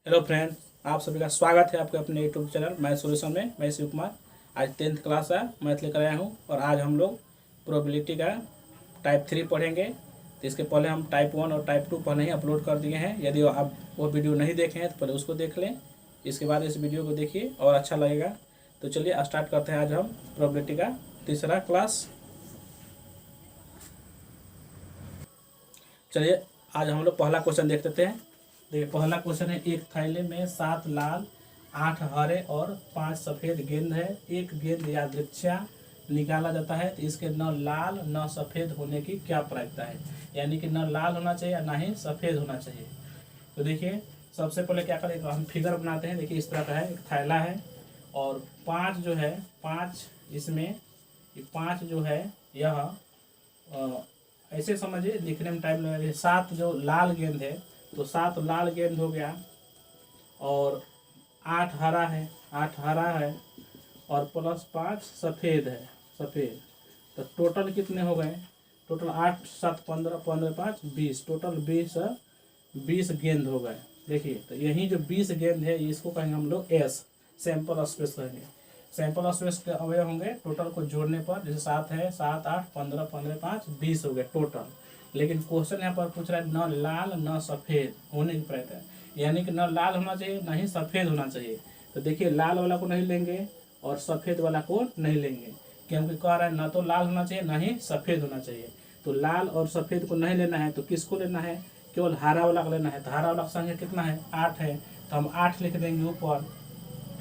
Hello friends, आप सभी का स्वागत है आपके अपने यूट्यूब चैनल मैं सॉल्यूशन में। मैं शिव कुमार। आज 10th क्लास है, मैथ लेकर आया हूँ और आज हम लोग प्रोबेबिलिटी का टाइप 3 पढ़ेंगे। तो इसके पहले हम टाइप 1 और टाइप 2 पहले ही अपलोड कर दिए हैं। यदि आप वो वीडियो नहीं देखे हैं तो पहले उसको देख लें, इसके बाद इस वीडियो को देखिए और अच्छा लगेगा। तो चलिए स्टार्ट करते हैं आज हम प्रोबेबिलिटी का तीसरा क्लास। चलिए आज हम लोग पहला क्वेश्चन देख लेते हैं। देखिए पहला क्वेश्चन है, एक थैले में 7 लाल 8 हरे और 5 सफ़ेद गेंद है। एक गेंद यादृच्छा निकाला जाता है तो इसके न लाल न सफ़ेद होने की क्या प्रायिकता है। यानी कि न लाल होना चाहिए ना ही सफ़ेद होना चाहिए। तो देखिए सबसे पहले क्या करें, हम फिगर बनाते हैं। देखिए इस तरह का है, एक थैला है और 5 जो है 5 इसमें 5 जो है यह ऐसे समझिए, दिखने में टाइम लगेगा। 7 जो लाल गेंद है तो 7 लाल गेंद हो गया और 8 हरा है, 8 हरा है और प्लस 5 सफ़ेद है, सफ़ेद। तो टोटल कितने हो गए? टोटल 8 7 15 15 5 20, टोटल 20 गेंद हो गए। देखिए तो यही जो 20 गेंद है इसको कहेंगे हम लोग एस, सैंपल स्पेस कहेंगे। सैंपल स्पेस के अवयव होंगे टोटल को जोड़ने पर, जैसे 7 है 7 8 15 15 5 20 हो गए टोटल। लेकिन क्वेश्चन यहाँ पर पूछ रहा है न लाल न सफ़ेद होने की प्रयत्न है, यानी कि न लाल होना चाहिए ना ही सफ़ेद होना चाहिए। तो देखिए लाल वाला को नहीं लेंगे और सफ़ेद वाला को नहीं लेंगे, क्योंकि कह रहा है ना तो लाल होना चाहिए ना ही सफ़ेद होना चाहिए। तो लाल और सफ़ेद को नहीं लेना है तो किसको लेना है? केवल हरा वाला को लेना है। तो हरा वाला का संख्या कितना है? 8 है, तो हम 8 लिख देंगे ऊपर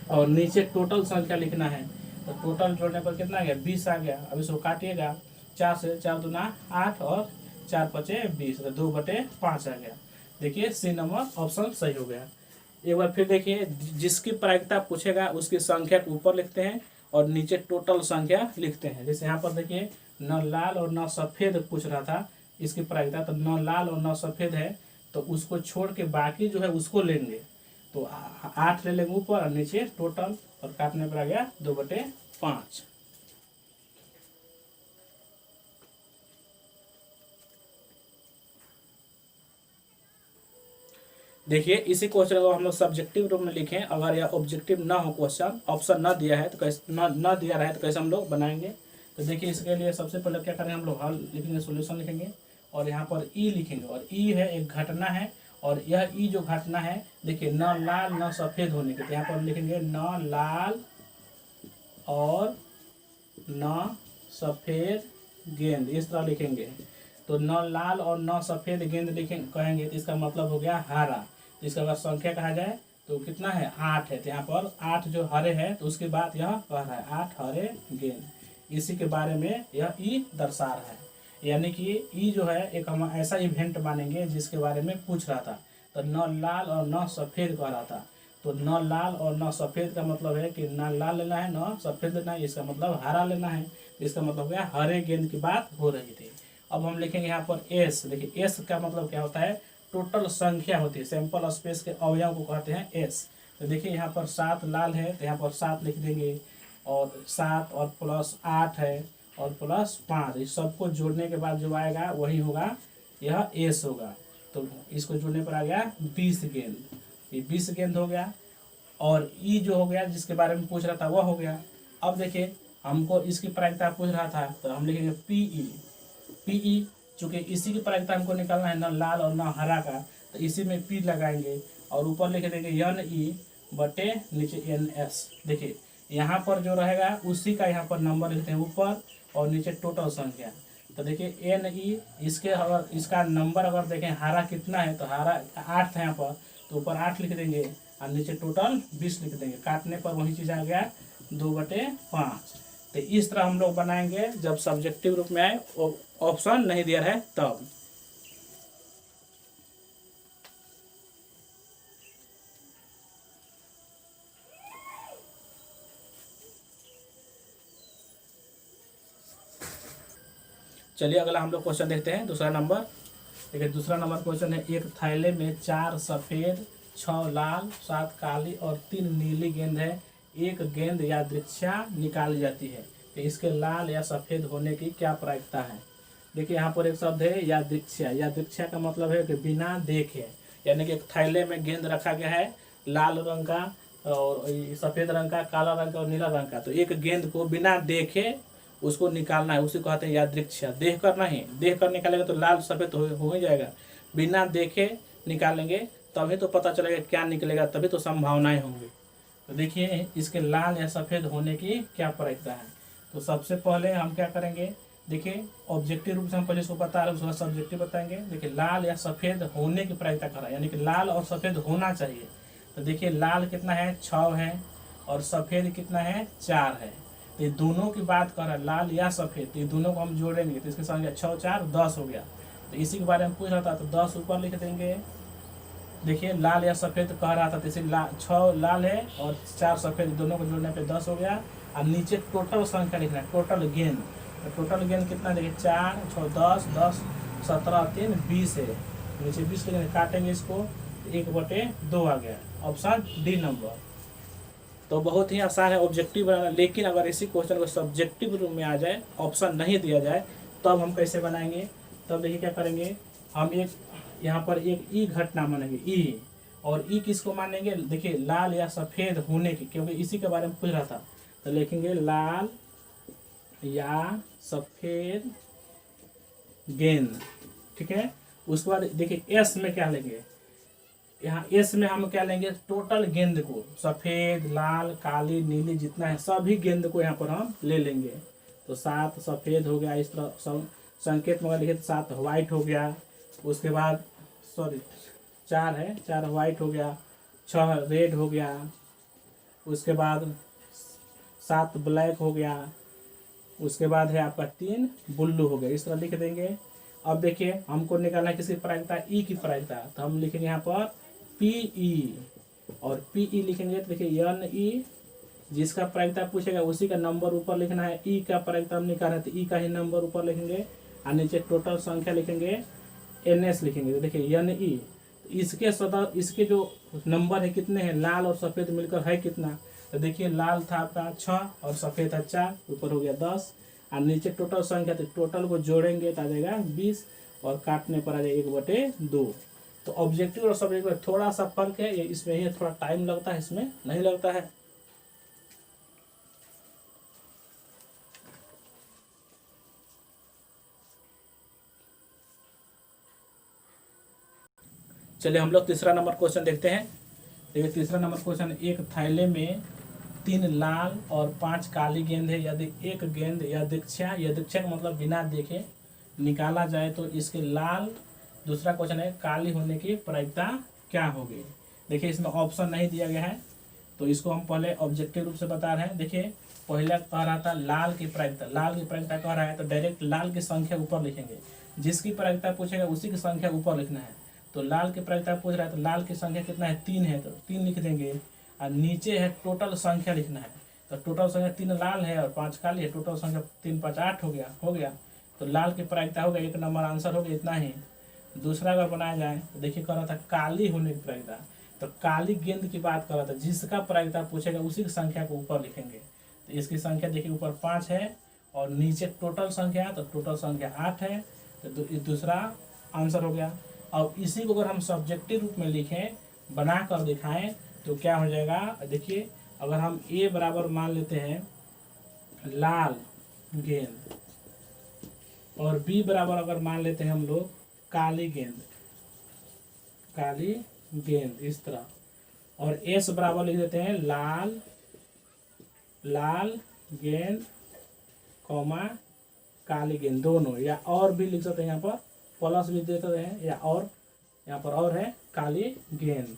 और नीचे टोटल संख्या लिखना है। तो टोटल जोड़ने पर कितना आ गया? 20 आ गया। अब इसको काटिएगा, 4 से 4 दूना 8 और 4 पचे 20, तो 2/5 आ गया। देखिए सी नंबर ऑप्शन सही हो गया। एक बार फिर देखिए, जिसकी प्रायिकता पूछेगा उसकी संख्या को ऊपर लिखते हैं और नीचे टोटल संख्या लिखते हैं। जैसे यहाँ पर देखिए न लाल और न सफ़ेद पूछ रहा था इसकी प्रायिकता, तो न लाल और न सफ़ेद है तो उसको छोड़ के बाकी जो है उसको लेंगे। तो 8 ले लेंगे ऊपर और नीचे टोटल, और काटने पर आ गया 2/5। देखिए इसी क्वेश्चन को हम लोग सब्जेक्टिव रूप में लिखें। अगर यह ऑब्जेक्टिव ना हो, क्वेश्चन ऑप्शन न दिया है तो कैसे न दिया रहे तो कैसे हम लोग बनाएंगे। तो देखिए इसके लिए सबसे पहले क्या करें, हम लोग हल लिखेंगे, सॉल्यूशन लिखेंगे और यहाँ पर ई लिखेंगे। और ई है एक घटना है और यह ई जो घटना है देखिए न लाल न सफ़ेद होने के, तो यहाँ पर लिखेंगे न लाल और न सफ़ेद गेंद, इस तरह लिखेंगे। तो न लाल और न सफ़ेद गेंद लिखेंगे कहेंगे तो इसका मतलब हो गया हरा। तो इसका अगर संख्या कहा जाए तो कितना है? 8 है। तो यहाँ पर 8 जो हरे है तो उसके बाद यह कह रहा है 8 हरे गेंद, इसी के बारे में यह ई दर्शा रहा है। यानी कि ई जो है एक हम ऐसा इवेंट मानेंगे जिसके बारे में पूछ रहा था। तो न लाल और न सफ़ेद कह रहा था, तो न लाल और न सफ़ेद का मतलब है कि न लाल लेना है न सफ़ेद लेना है, इसका मतलब हरा लेना है। इसका मतलब हो गया हरे गेंद की बात हो रही थी। अब हम लिखेंगे यहाँ पर एस। देखिए एस का मतलब क्या होता है? टोटल संख्या होती है, सैंपल स्पेस के अवयव को कहते हैं एस। तो देखिए यहाँ पर 7 लाल है तो यहाँ पर 7 लिख देंगे और 7 और प्लस 8 है और प्लस 5, इस सबको जोड़ने के बाद जो आएगा वही होगा, यह एस होगा। तो इसको जोड़ने पर आ गया 20 गेंद, ये 20 गेंद हो गया। और ई जो हो गया जिसके बारे में पूछ रहा था वह हो गया। अब देखिए हमको इसकी प्रायिकता पूछ रहा था तो हम लिखेंगे पीई। पीई चूंकि इसी की प्रायिकता हमको निकालना है, ना लाल और ना हरा का, तो इसी में पी लगाएंगे और ऊपर लिख देंगे एन ई बटे नीचे एन एस। देखिए यहाँ पर जो रहेगा उसी का यहाँ पर नंबर लिखते हैं ऊपर और नीचे टोटल संख्या। तो देखिए एन ई, इसके अगर इसका नंबर अगर देखें हरा कितना है तो हरा 8 था यहाँ पर, तो ऊपर 8 लिख देंगे और नीचे टोटल 20 लिख देंगे। काटने पर वही चीज़ आ गया 2/5। तो इस तरह हम लोग बनाएंगे जब सब्जेक्टिव रूप में आए, ऑप्शन नहीं दिया है तब। चलिए अगला हम लोग क्वेश्चन देखते हैं, दूसरा नंबर। देखिए दूसरा नंबर क्वेश्चन है, एक थैले में 4 सफ़ेद 6 लाल 7 काली और 3 नीली गेंद है। एक गेंद यादृच्छा निकाली जाती है तो इसके लाल या सफ़ेद होने की क्या प्रायिकता है। देखिए यहाँ पर एक शब्द है यादृच्छा। यादृच्छा का मतलब है कि बिना देखे, यानी कि एक थैले में गेंद रखा गया है लाल रंग का और सफ़ेद रंग का, काला रंग का और नीला रंग का। तो एक गेंद को बिना देखे उसको निकालना है, उसी को कहते हैं यादृच्छिक। देख कर नहीं, देख कर निकालेंगे तो लाल सफ़ेद हो ही जाएगा। बिना देखे निकालेंगे तभी तो पता चलेगा क्या निकलेगा, तभी तो संभावनाएं होंगी। तो देखिए इसके लाल या सफ़ेद होने की क्या प्रायिकता है। तो सबसे पहले हम क्या करेंगे, देखिए ऑब्जेक्टिव रूप से हम पहले इसको बता रहे हैं, उसके बाद सब्जेक्टिव बताएंगे। देखिए लाल या सफ़ेद होने की प्रायिकता कर रहा है, यानी कि लाल और सफ़ेद होना चाहिए। तो देखिए लाल कितना है 6 है और सफ़ेद कितना है 4 है। तो ये दोनों की बात कर रहा है, लाल या सफ़ेद। तो ये दोनों को हम जोड़ेंगे तो इसके संख्या 6 4 10 हो गया। तो इसी के बारे में पूछ रहा था, तो 10 ऊपर लिख देंगे। देखिए लाल या सफ़ेद कह रहा था, तो इसे 6 लाल है और 4 सफ़ेद, दोनों को जोड़ने पे 10 हो गया। और नीचे टोटल संख्या लिखना है, टोटल गेंद। तो टोटल गेंद कितना, देखिए 4 6 10 10 17 3 20 है। नीचे 20 लिखेंगे, काटेंगे इसको 1/2 आ गया। Option D number. तो बहुत ही आसान है ऑब्जेक्टिव बनाना। लेकिन अगर इसी क्वेश्चन को सब्जेक्टिव रूप में आ जाए, ऑप्शन नहीं दिया जाए, तब हम कैसे बनाएंगे। तब देखिए क्या करेंगे, हम एक यहाँ पर एक ई घटना मानेंगे, ई। और ई किसको मानेंगे, देखिए लाल या सफ़ेद होने की, क्योंकि इसी के बारे में पूछ रहा था। तो लिखेंगे लाल या सफ़ेद गेंद, ठीक है। उसके बाद देखिए एस में क्या लेंगे, यहाँ एस में हम क्या लेंगे, टोटल गेंद को, सफ़ेद लाल काली नीली जितना है सभी गेंद को यहाँ पर हम ले लेंगे। तो 7 सफ़ेद हो गया, इस तरह संकेत में लिखे 7 व्हाइट हो गया। उसके बाद 4 है, 4 व्हाइट हो गया, 6 रेड हो गया। उसके बाद 7 ब्लैक हो गया। उसके बाद है आपका 3 ब्लू हो गया। इस तरह लिख देंगे। अब देखिए हमको निकालना है किसकी प्रायिकता, ई की प्रायिकता। तो हम लिखेंगे यहाँ पर पीई, और पीई लिखेंगे तो देखिए NE, जिसका प्रायिकता पूछेगा उसी का नंबर ऊपर लिखना है। ई का प्रायिकता हम निकाल रहे हैं, तो ई का ही नंबर ऊपर लिखेंगे और नीचे टोटल संख्या लिखेंगे, NS लिखेंगे। तो देखिए NE, इसके जो नंबर है कितने हैं, लाल और सफ़ेद मिलकर है कितना। तो देखिए लाल था आपका 6 और सफ़ेद था 4, ऊपर हो गया 10 और नीचे टोटल संख्या। तो टोटल को जोड़ेंगे तो आ जाएगा 20 और काटने पर आ जाएगा 1/2। तो ऑब्जेक्टिव और सब्जेक्टिव में थोड़ा सा फर्क है, ये इसमें ही थोड़ा टाइम लगता है, इसमें नहीं लगता है। चलिए हम लोग तीसरा नंबर क्वेश्चन देखते हैं। देखिए तीसरा नंबर क्वेश्चन, एक थैले में 3 लाल और 5 काली गेंद है। यदि एक गेंद यादृच्छिक मतलब बिना देखे निकाला जाए तो इसके लाल, दूसरा क्वेश्चन है काली होने की प्रायिकता क्या होगी। देखिए इसमें ऑप्शन नहीं दिया गया है, तो इसको हम पहले ऑब्जेक्टिव रूप से बता रहे हैं। देखिए पहला कह रहा था लाल की प्रायिकता, लाल की प्रायिकता कह रहा है तो डायरेक्ट लाल की संख्या ऊपर लिखेंगे। जिसकी प्रायिकता पूछेगा उसी की संख्या ऊपर लिखना है। तो लाल की प्रायिकता पूछ रहा है तो लाल की संख्या कितना है, 3 है, तो 3 लिख देंगे। और नीचे है टोटल संख्या लिखना है। तो टोटल संख्या 3 लाल है और 5 काली है, टोटल संख्या 3 5 8 हो गया। तो लाल की प्रायिकता हो गया, 1 नंबर आंसर हो गया, इतना ही। दूसरा अगर बनाया जाए तो देखिए कह रहा था काली होने की प्रायिकता। तो काली गेंद की बात कर रहा था, जिसका प्रायिकता पूछेगा उसी की संख्या को ऊपर लिखेंगे। तो इसकी संख्या देखिए ऊपर 5 है और नीचे टोटल संख्या, तो टोटल संख्या 8 है। तो दूसरा आंसर हो गया। अब इसी को अगर हम सब्जेक्टिव रूप में लिखें, बना कर दिखाएं, तो क्या हो जाएगा। देखिए अगर हम ए बराबर मान लेते हैं लाल गेंद और बी बराबर अगर मान लेते हैं हम लोग काली गेंद इस तरह, और एस बराबर लिख देते हैं लाल गेंद कॉमा काली गेंद दोनों, या और भी लिख सकते हैं, यहाँ पर प्लस भी दे सकते हैं, या और यहाँ पर और है काली गेंद।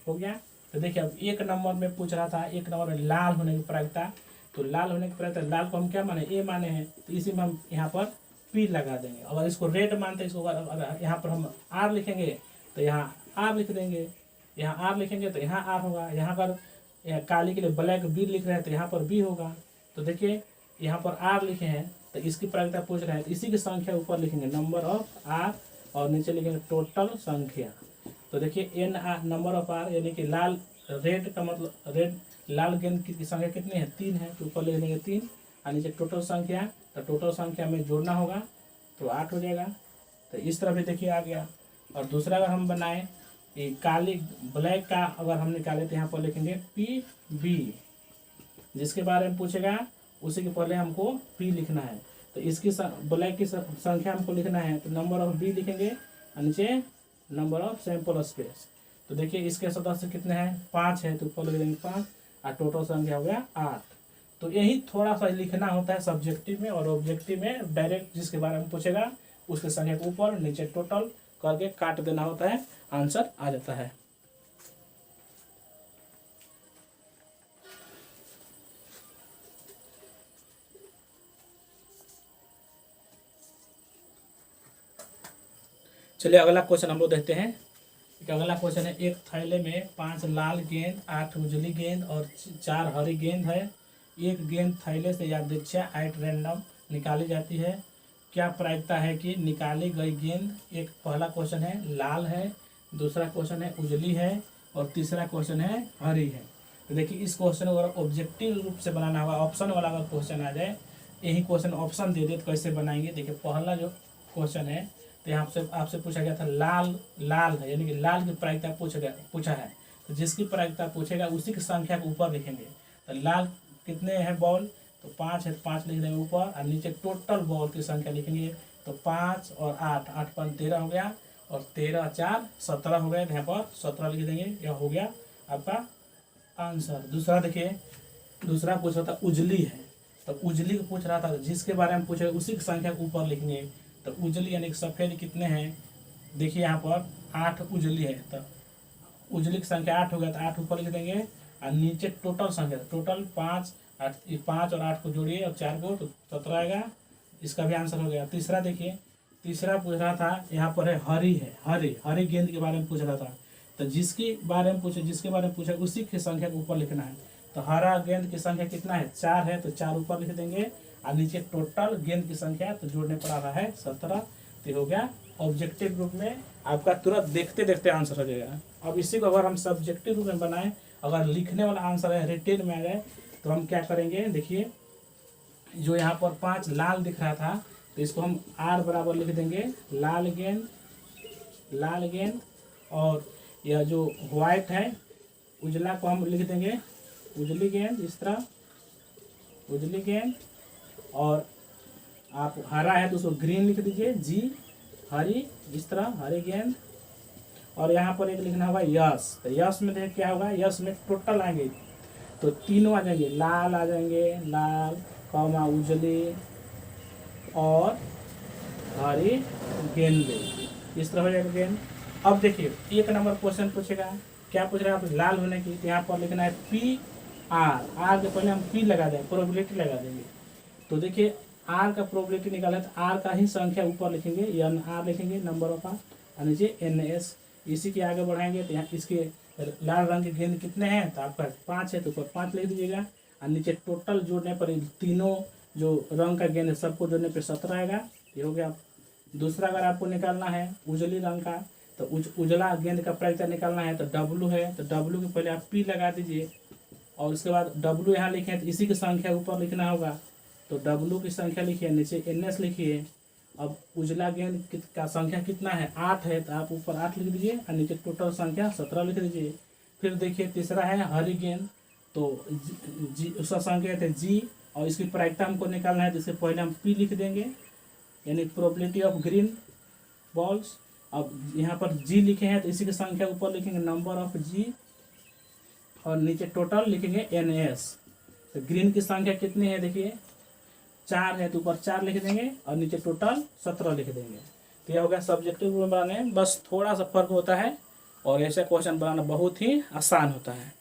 हो गया। तो देखिए अब 1 नंबर में पूछ रहा था, 1 नंबर में लाल होने की प्रायिकता। तो लाल होने की प्रायिकता, लाल को हम क्या माने, ए माने हैं, तो इसी में हम यहाँ पर पी लगा देंगे। अगर इसको रेड मानते हैं, इसको यहाँ पर हम आर लिखेंगे तो यहाँ आर लिख देंगे, यहाँ आर लिखेंगे तो यहाँ आर होगा। यहाँ पर काली के लिए ब्लैक बी लिख रहे हैं तो यहाँ पर बी होगा। तो देखिए यहाँ पर आर लिखे हैं तो इसकी प्रायिकता पूछ रहे हैं, तो इसी की संख्या ऊपर लिखेंगे, नंबर ऑफ आर, और नीचे लिखेंगे टोटल संख्या। तो देखिए N R number of R, यानी कि लाल रेड का मतलब रेड लाल गेंद की संख्या कितनी है, 3 है, तो ऊपर लिख देंगे 3 और नीचे टोटल संख्या। तो टोटल संख्या में जोड़ना होगा तो 8 हो जाएगा। तो इस तरह भी देखिए आ गया। और दूसरा अगर हम बनाएं ये काली ब्लैक का अगर हम निकाले तो यहाँ पर लिखेंगे पी बी, जिसके बारे में पूछेगा उसी के पहले हमको पी लिखना है। तो इसकी ब्लैक की संख्या हमको लिखना है, तो नंबर ऑफ बी लिखेंगे और नीचे नंबर ऑफ सैंपल स्पेस। तो देखिए इसके सदस्य कितने हैं, 5 है, तो ऊपर लिख देंगे 5 और टोटल संख्या हो गया 8। तो यही थोड़ा सा लिखना होता है सब्जेक्टिव में, और ऑब्जेक्टिव में डायरेक्ट जिसके बारे में पूछेगा उसके संख्या को ऊपर नीचे टोटल करके काट देना होता है, आंसर आ जाता है। चलिए अगला क्वेश्चन हम लोग देखते हैं। अगला क्वेश्चन है, एक थैले में 5 लाल गेंद, 8 उजली गेंद और 4 हरी गेंद है। एक गेंद थैले से यादृच्छा एट रैंडम निकाली जाती है। क्या प्रायिकता है कि निकाली गई गेंद, एक पहला क्वेश्चन है लाल है, दूसरा क्वेश्चन है उजली है और तीसरा क्वेश्चन है हरी है। तो देखिए इस क्वेश्चन को अगर ऑब्जेक्टिव रूप से बनाना होगा, ऑप्शन वाला अगर क्वेश्चन आ जाए, यही क्वेश्चन ऑप्शन दे दे तो कैसे बनाएंगे। देखिए पहला जो क्वेश्चन है तो यहाँ से आपसे पूछा गया था लाल है, यानी कि लाल की प्रायिकता पूछा है। तो जिसकी प्रायिकता पूछेगा उसी की संख्या को ऊपर लिखेंगे। तो लाल कितने हैं बॉल, तो 5 है, तो 5 लिख देंगे ऊपर और नीचे टोटल बॉल की संख्या लिखेंगे। तो 5 और 8, 8 5 13 हो गया और 13 4 17 हो गया। यहाँ पर 17 लिख देंगे, यह हो गया आपका आंसर। दूसरा देखिए, दूसरा पूछ रहा था उजली है, तो उजली को पूछ रहा था, जिसके बारे में पूछेगा उसी की संख्या को ऊपर लिखेंगे। तो उजली यानी सफ़ेद कितने हैं, देखिए यहाँ पर 8 उजली है, तो उजली की संख्या 8 हो गया, तो 8 ऊपर लिख देंगे और नीचे टोटल संख्या, टोटल 5 और 8 को जोड़िए और 4 को, तो 17 आएगा। इसका भी आंसर हो गया। तीसरा देखिए, तीसरा पूछ रहा था यहाँ पर है हरी गेंद के बारे में पूछ रहा था। तो जिसके बारे में पूछे उसी की संख्या को ऊपर लिखना है। तो हरा गेंद की संख्या कितना है, 4 है, तो 4 ऊपर लिख देंगे और नीचे टोटल गेंद की संख्या, तो जोड़ने पर आ रहा है 17। तो हो गया ऑब्जेक्टिव रूप में, आपका तुरंत देखते देखते आंसर हो जाएगा। अब इसी को अगर हम सब्जेक्टिव रूप में बनाएं, अगर लिखने वाला आंसर है रिटेन में आ जाए, तो हम क्या करेंगे। देखिए जो यहाँ पर 5 लाल दिख रहा था, तो इसको हम R बराबर लिख देंगे लाल गेंद, और यह जो व्हाइट है उजला को हम लिख देंगे उजली गेंद, इस तरह उजली गेंद। और आप हरा है तो उसको ग्रीन लिख दीजिए G, हरी, इस तरह हरी गेंद। और यहाँ पर एक लिखना होगा यस। तो यस में देख क्या होगा, यस में टोटल आएंगे तो तीनों आ जाएंगे, लाल आ जाएंगे, लाल कौमा उजली और हरी गेंद, इस तरह हो जाएगा गेंद। अब देखिए 1 नंबर क्वेश्चन पूछेगा, क्या पूछ रहा है, लाल होने की, तो यहाँ पर लिखना है PR के पहले हम P लगा देंगे, प्रोबेबिलिटी लगा देंगे। तो देखिए R का प्रोबेबिलिटी निकाला, तो R का ही संख्या ऊपर लिखेंगे, NR लिखेंगे, नंबर ऑफ R, और नीचे NS। इसी के आगे बढ़ाएंगे तो यहाँ इसके लाल रंग के गेंद कितने हैं, तो आपका 5 है, तो ऊपर 5 लिख दीजिएगा और नीचे टोटल जोड़ने पर तीनों जो रंग का गेंद है सबको जोड़ने पर 17 आएगा। ये हो गया। दूसरा अगर आपको निकालना है उजली रंग का, तो उजला गेंद का प्रायिकता निकालना है, तो W है, तो W के पहले आप P लगा दीजिए और उसके बाद W यहाँ लिखे, तो इसी की संख्या ऊपर लिखना होगा। तो W की संख्या लिखिए, नीचे NS लिखिए। अब उजला गेंद का संख्या कितना है, 8 है, तो आप ऊपर 8 लिख दीजिए और नीचे टोटल संख्या 17 लिख दीजिए। फिर देखिए तीसरा है हरी गेंद, तो उसका संख्या है G और इसकी प्रायिकता हमको निकालना है, तो इसके पहले हम P लिख देंगे, यानी प्रोबेबिलिटी ऑफ ग्रीन बॉल्स। अब यहाँ पर G लिखे हैं, तो इसी की संख्या ऊपर लिखेंगे, नंबर ऑफ G, और नीचे टोटल लिखेंगे NS। तो ग्रीन की संख्या कितनी है, देखिए 4 है, तो ऊपर 4 लिख देंगे और नीचे टोटल 17 लिख देंगे। तो यह हो गया सब्जेक्टिव रूप में बनाने, बस थोड़ा सा फर्क होता है और ऐसे क्वेश्चन बनाना बहुत ही आसान होता है।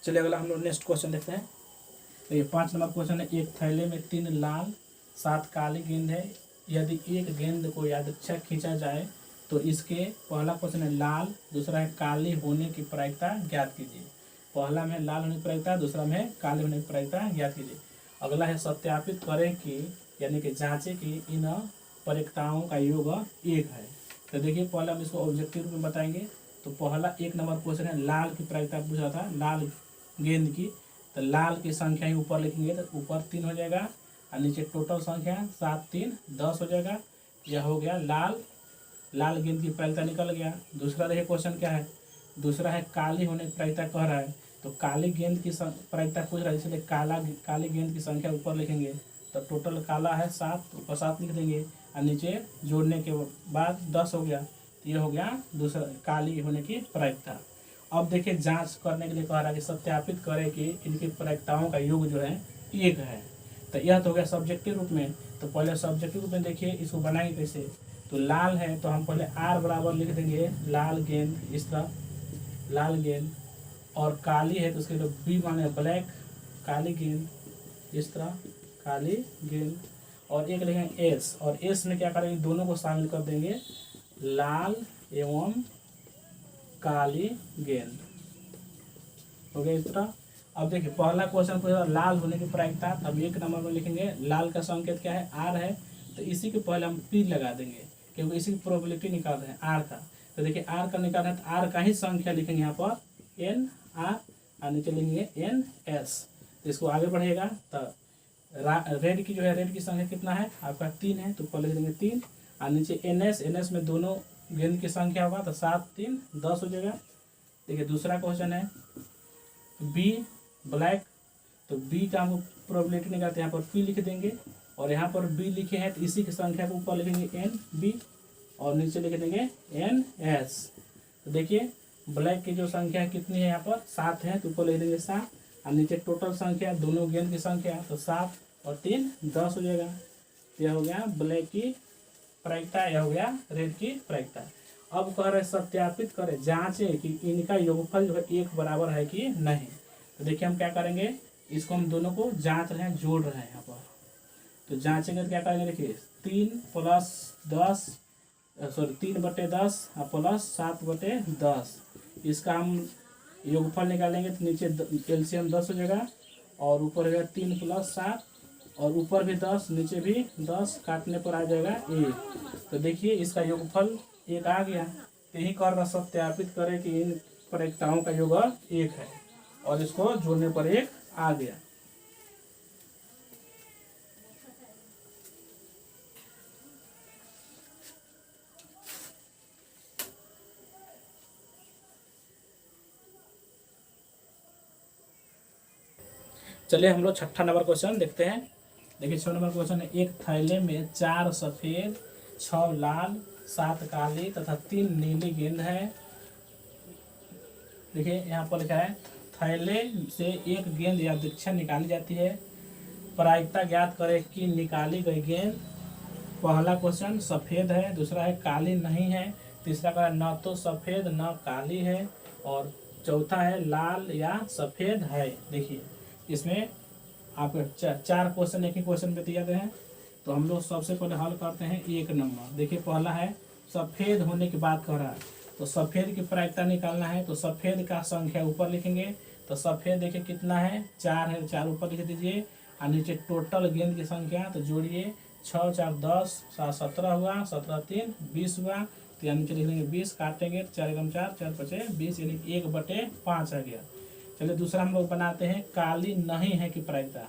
चलिए अगला हम लोग नेक्स्ट क्वेश्चन देखते हैं। तो ये 5 नंबर क्वेश्चन है, एक थैले में 3 लाल 7 काली गेंद है, यदि एक गेंद को यादृच्छिक खींचा जाए तो इसके, पहला क्वेश्चन है लाल, दूसरा है काली होने की प्रायिकता ज्ञात कीजिए। पहला में लाल होने की प्रायिकता, दूसरा में काले होने की प्रायिकता ज्ञात कीजिए। अगला है सत्यापित करें कि, यानी कि जांचें कि इन प्रायिकताओं का योग 1 है। तो देखिए पहले हम इसको ऑब्जेक्टिव रूप में बताएंगे। तो पहला 1 नंबर क्वेश्चन है लाल की प्रायिकता पूछा था, लाल गेंद की। तो लाल की संख्या ही ऊपर लिखेंगे तो ऊपर 3 हो जाएगा और नीचे टोटल संख्या 7 3 10 हो जाएगा। यह हो गया लाल गेंद की प्रायिकता निकल गया। दूसरा देखिए क्वेश्चन क्या है, दूसरा है काली होने की प्रायिकता कह रहा है। तो काली गेंद की प्रायिकता पूछ रहा है, इसलिए काली गेंद की संख्या ऊपर लिखेंगे। तो टोटल काला है 7, ऊपर 7 लिख देंगे और नीचे जोड़ने के बाद 10 हो गया। तो ये हो गया दूसरा काली होने की प्रायिकता। अब देखिए जांच करने के लिए कह रहा है कि सत्यापित करें कि इनकी प्रायिकताओं का योग जो है 1 है। तो यह तो हो गया सब्जेक्टिव रूप में। तो पहले सब्जेक्टिव रूप में देखिए इसको बनाएंगे कैसे। तो लाल है तो हम पहले R बराबर लिख देंगे लाल गेंद, इस तरह लाल गेंद। और काली है तो उसके लिए B माने ब्लैक, काली गेंद, इस तरह काली गेंद। और एक लिखेंगे S, और S में क्या करेंगे, दोनों को शामिल कर देंगे, लाल एवं काली गेंद। हो गया इस तरह। अब देखिए पहला क्वेश्चन पूछा लाल होने की प्रायिकता, तब 1 नंबर में लिखेंगे लाल का संकेत क्या है, R है। तो इसी के पहले हम P लगा देंगे क्योंकि इसी की प्रोबेबिलिटी निकाल रहे हैं R का। तो देखिए R का निकाल रहे हैं तो R का ही संख्या लिखेंगे यहाँ पर NR और नीचे लिखेंगे NS। तो इसको आगे बढ़ेगा तो रेड की जो है, रेड की संख्या कितना है आपका 3 है, तो पहले लिखेंगे 3 और नीचे NS में दोनों गेंद की संख्या होगा तो 7 3 10 हो जाएगा। देखिए दूसरा क्वेश्चन है B ब्लैक, तो B का हम प्रोबेबिलिटी निकालते हैं, यहाँ पर P लिख देंगे और यहाँ पर B लिखे हैं तो इसी की संख्या को ऊपर लिखेंगे NB और नीचे लिख देंगे NS। तो देखिए ब्लैक की जो संख्या कितनी है यहाँ पर 7 है, तो ऊपर लिख देंगे 7 और नीचे टोटल संख्या दोनों गेंद की संख्या तो 7 और 3 10 हो जाएगा। यह हो गया ब्लैक की प्रायिकता, यह हो गया रेड की प्रायिकता। अब कह रहे सत्यापित करें, जांचें कि इनका योगफल जो है 1 बराबर है कि नहीं। तो देखिए हम क्या करेंगे, इसको हम दोनों को जांच रहे हैं, जोड़ रहे हैं यहाँ पर। तो जांचेंगे तो क्या करेंगे, देखिए 3 + 10 सॉरी 3/10 और प्लस 7/10, इसका हम योगफल निकालेंगे तो नीचे एलसीएम 10 हो जाएगा और ऊपर हो जाएगा 3 + 7 और ऊपर भी 10 नीचे भी 10, काटने पर आ जाएगा 1। तो देखिए इसका योगफल 1 आ गया। तो यही कर सत्यापित करें कि इन प्रायिकताओं का योग 1 है और इसको जोड़ने पर 1 आ गया। चलिए हम लोग 6ठा नंबर क्वेश्चन देखते हैं। देखिए 6 नंबर क्वेश्चन है, एक थैले में 4 सफेद 6 लाल 7 काली तथा 3 नीली गेंद है। देखिए यहाँ पर लिखा है थैले से एक गेंद या दीक्षा निकाली जाती है, प्रायिकता ज्ञात करें कि निकाली गई गेंद। पहला क्वेश्चन सफेद है, दूसरा है काली नहीं है, तीसरा का न तो सफेद न काली है और चौथा है लाल या सफेद है। देखिए इसमें आप 4 क्वेश्चन एक ही क्वेश्चन पे दिए गए हैं। तो हम लोग सबसे पहले हल करते हैं 1 नंबर। देखिए पहला है सफ़ेद होने की बात कर रहा है, तो सफ़ेद की प्रायिकता निकालना है। तो सफ़ेद का संख्या ऊपर लिखेंगे, तो सफ़ेद देखिए कितना है 4 है, 4 ऊपर लिख दीजिए और नीचे टोटल गेंद की संख्या तो जोड़िए 6 4 10 7 17 हुआ, 17 3 20 हुआ। तो यहाँ नीचे लिख देंगे 20, काटेंगे 4 × 4 4 × 20 यानी 1/5 आ गया। चलिए दूसरा हम लोग बनाते हैं काली नहीं है की प्रायिकता।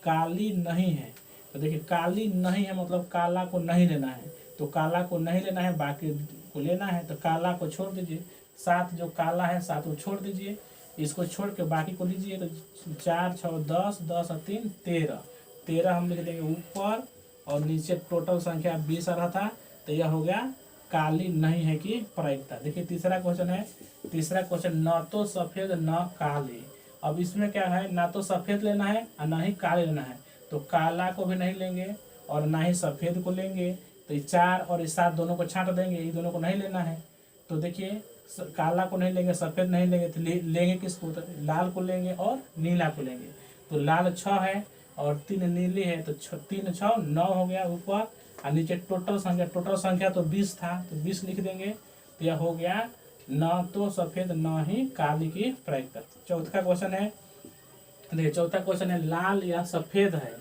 काली नहीं है, तो देखिए काली नहीं है मतलब काला को नहीं लेना है, तो काला को नहीं लेना है बाकी को लेना है। तो काला को छोड़ दीजिए, 7 जो काला है 7 को छोड़ दीजिए, इसको छोड़ के बाकी को लीजिए। तो 4 6 10 10 और 3 13, 13 हम लिख देंगे ऊपर और नीचे टोटल संख्या 20 आ रहा था। तो यह हो गया काली नहीं है की प्रायिकता। देखिए तीसरा क्वेश्चन है, तीसरा क्वेश्चन न तो सफेद न काली। अब इसमें क्या है, ना तो सफेद लेना है और ना ही काले लेना है, तो काला को भी नहीं लेंगे और ना ही सफेद को लेंगे। तो ये 4 और 7 दोनों को छांट देंगे, ये दोनों को नहीं लेना है। तो देखिए काला को नहीं लेंगे, सफेद नहीं लेंगे, तो लेंगे किसको, तो लाल को लेंगे और नीला को लेंगे। तो लाल 6 है और 3 नीली है, तो 3 6 9 हो गया ऊपर और नीचे टोटल संख्या तो 20 था, तो 20 लिख देंगे। तो यह हो गया न तो सफेद न ही काली की प्रायिकता। चौथा क्वेश्चन है, देखिए चौथा क्वेश्चन है लाल या सफेद है।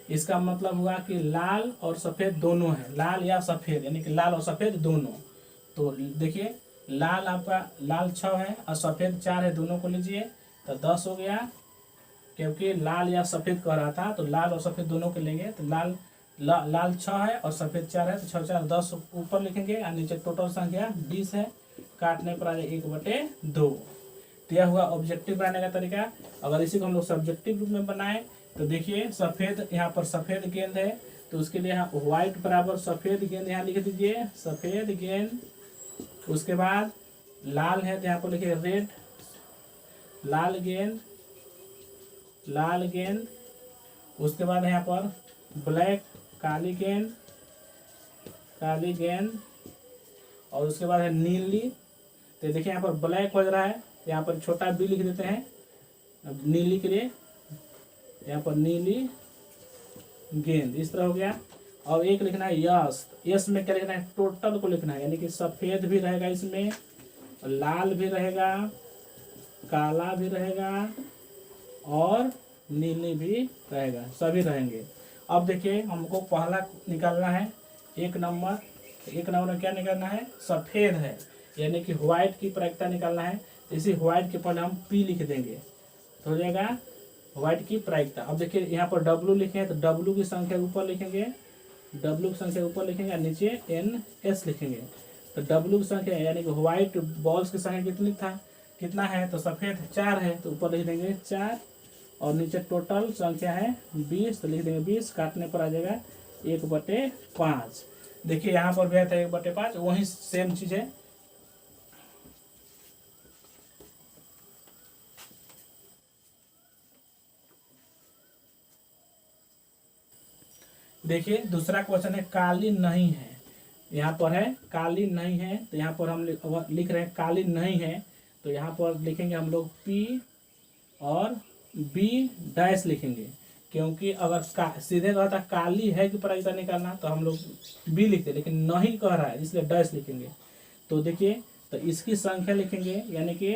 इसका मतलब हुआ कि लाल और सफेद दोनों है, लाल या सफेद यानी कि लाल और सफेद दोनों। तो देखिए लाल आपका लाल 6 है और सफ़ेद 4 है, दोनों को लीजिए तो 10 हो गया। क्योंकि लाल या सफ़ेद कह रहा था तो लाल और सफ़ेद दोनों के लेंगे तो लाल 6 है और सफ़ेद 4 है तो 6 4 10 ऊपर लिखेंगे और नीचे टोटल संख्या 20 है। काटने पर आ जाए 1/2। तो यह हुआ ऑब्जेक्टिव बनाने का तरीका। अगर इसी को हम लोग सब्जेक्टिव रूप में बनाएं तो देखिए सफ़ेद, यहाँ पर सफ़ेद गेंद है तो उसके लिए यहाँ व्हाइट बराबर सफ़ेद गेंद यहाँ लिख दीजिए, सफ़ेद गेंद। उसके बाद लाल है तो यहाँ पर लिखिए रेड, लाल गेंद, लाल गेंद। उसके बाद यहाँ पर ब्लैक, काली गेंद, काली गेंद। और उसके बाद है नीली। तो देखिए यहाँ पर ब्लैक हो रहा है, यहाँ पर छोटा बी लिख देते हैं नीली के लिए, यहाँ पर नीली गेंद। इस तरह हो गया। और एक लिखना है यस। यस में क्या लिखना है, टोटल को लिखना है, यानी कि सफ़ेद भी रहेगा इसमें, लाल भी रहेगा, काला भी रहेगा और नीली भी रहेगा, सभी रहेंगे। अब देखिए हमको पहला निकालना है 1 नंबर। 1 नंबर में क्या निकालना है, सफ़ेद है यानी कि व्हाइट की प्रायिकता निकालना है। इसी व्हाइट के पहले हम पी लिख देंगे तो हो जाएगा व्हाइट की प्रायिकता। अब देखिए यहाँ पर डब्लू लिखे हैं तो डब्लू की संख्या ऊपर लिखेंगे, डब्लू की संख्या ऊपर लिखेंगे और नीचे NS लिखेंगे। तो डब्लू की संख्या यानी कि व्हाइट बॉल्स की संख्या कितना है तो सफ़ेद 4 है तो ऊपर लिख देंगे 4 और नीचे टोटल संख्या है 20 तो लिख देंगे 20। काटने पर आ जाएगा 1/5। देखिए यहाँ पर भी आता है 1/5, वही सेम चीज़ है। देखिए दूसरा क्वेश्चन है काली नहीं है, यहाँ पर है काली नहीं है तो यहाँ पर हम लिख रहे हैं काली नहीं है तो यहाँ पर लिखेंगे हम लोग P और B डैश लिखेंगे। क्योंकि अगर सीधे कहता काली है कि प्रायिकता निकालना तो हम लोग B लिखते, लेकिन नहीं कह रहा है इसलिए डैश लिखेंगे। तो देखिए तो इसकी संख्या लिखेंगे यानी कि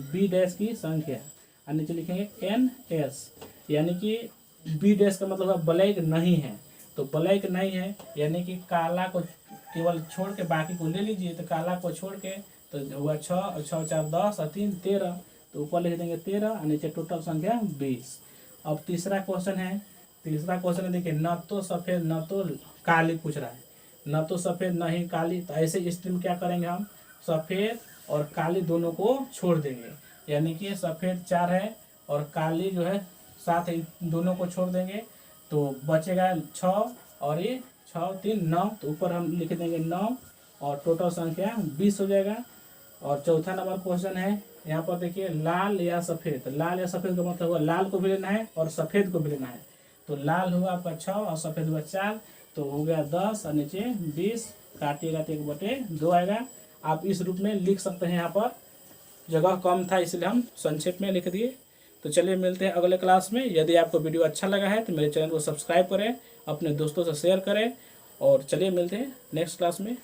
B डैश की संख्या और नीचे लिखेंगे NS, यानी कि B डैश का मतलब ब्लैक नहीं है। तो ब्लैक नहीं है यानी कि काला को केवल छोड़ के बाकी को ले लीजिए। तो काला को छोड़ के तो हुआ 6 और 6 4 10 और 3 13 तो ऊपर लिख देंगे 13 और नीचे टोटल संख्या 20। अब तीसरा क्वेश्चन है। तीसरा क्वेश्चन है देखिए न तो सफ़ेद न तो काली पूछ रहा है, न तो सफ़ेद न ही काली। तो ऐसे स्थिति में क्या करेंगे, हम सफ़ेद और काली दोनों को छोड़ देंगे, यानी कि सफ़ेद 4 है और काली जो है 7 है, दोनों को छोड़ देंगे तो बचेगा 6 और ये 6 3 9 तो ऊपर हम लिख देंगे 9 और टोटल संख्या 20 हो जाएगा। और चौथा नंबर क्वेश्चन है, यहाँ पर देखिए लाल या सफ़ेद। लाल या सफ़ेद का मतलब हुआ लाल को भी लेना है और सफ़ेद को भी लेना है। तो लाल हुआ आपका 6 और सफ़ेद हुआ 4 तो हो गया 10 और नीचे 20। काटिएगा तो 1/2 आएगा। आप इस रूप में लिख सकते हैं, यहाँ पर जगह कम था इसलिए हम संक्षेप में लिख दिए। तो चलिए मिलते हैं अगले क्लास में। यदि आपको वीडियो अच्छा लगा है तो मेरे चैनल को सब्सक्राइब करें, अपने दोस्तों से शेयर करें और चलिए मिलते हैं नेक्स्ट क्लास में।